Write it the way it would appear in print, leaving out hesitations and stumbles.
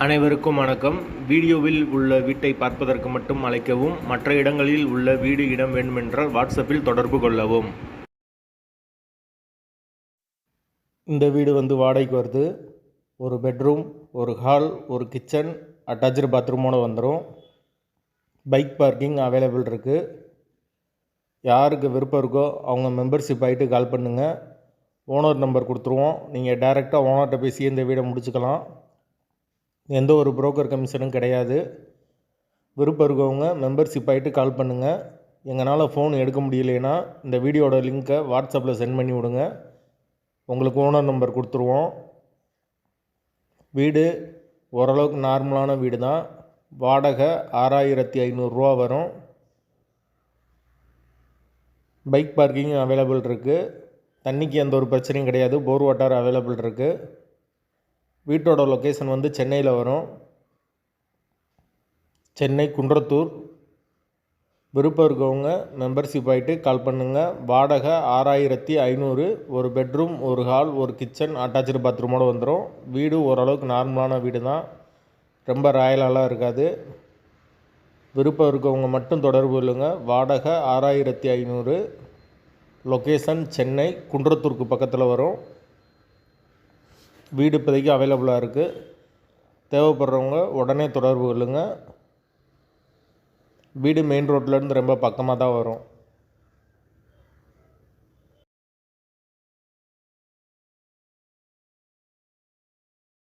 அனைவருக்கும் வணக்கம். வீடியோவில் உள்ள வீட்டை பார்ப்பதற்கு மட்டும் அழைக்கவும். மற்ற இடங்களில் உள்ள வீடு இடம் வேண்டுமென்றால் வாட்ஸ்அப்பில் தொடர்பு கொள்ளவும். இந்த வீடு வாடகைக்கு வருது. ஒரு பெட்ரூம், ஒரு ஹால், ஒரு கிச்சன், அட்டாச்சு பாத்ரூமோடு வந்துடும். பைக் பார்க்கிங் அவைலபிள் இருக்குது. யாருக்கு விருப்பம் இருக்கோ அவங்க மெம்பர்ஷிப் ஆகிட்டு கால் பண்ணுங்கள். ஓனர் நம்பர் கொடுத்துருவோம். நீங்கள் டைரெக்டாக ஓனர்கிட்ட பேசி இந்த வீடை முடிச்சுக்கலாம். எந்த ஒரு புரோக்கர் கமிஷனும் கிடையாது. விருப்பம் இருக்கவங்க மெம்பர்ஷிப் ஆகிட்டு கால் பண்ணுங்கள். எங்களால் ஃபோன் எடுக்க முடியலைன்னா இந்த வீடியோட லிங்க்கை வாட்ஸ்அப்பில் சென்ட் பண்ணி விடுங்க. உங்களுக்கு ஓனர் நம்பர் கொடுத்துருவோம். வீடு ஓரளவுக்கு நார்மலான வீடு தான். வாடகை 6500 வரும். பைக் பார்க்கிங் அவைலபிள் இருக்குது. தண்ணிக்கு எந்த ஒரு பிரச்சனையும் கிடையாது. போர் வாட்டர் அவைலபிள் இருக்குது. வீட்டோட லொக்கேஷன் சென்னையில் வரும். சென்னை குன்றத்தூர். விருப்பம் இருக்கவங்க மெம்பர்ஷிப் ஆகிட்டு கால் பண்ணுங்கள். வாடகை 6500. ஒரு பெட்ரூம், ஒரு ஹால், ஒரு கிச்சன், அட்டாச்சு பாத்ரூமோடு வந்துடும். வீடு ஓரளவுக்கு நார்மலான வீடு தான். ரொம்ப ராயலாலாம் இருக்காது. விருப்பம் இருக்கவங்க மட்டும் தொடர்பு கொள்ளுங்க. வாடகை 6500. லொக்கேஷன் சென்னை குன்றத்தூருக்கு பக்கத்தில் வரும். வீடு இப்போதைக்கு அவைலபிளாக இருக்குது. தேவைப்படுறவங்க உடனே தொடர்பு கொள்ளுங்கள். வீடு மெயின் ரோட்லேருந்து ரொம்ப பக்கமாக தான் வரும்.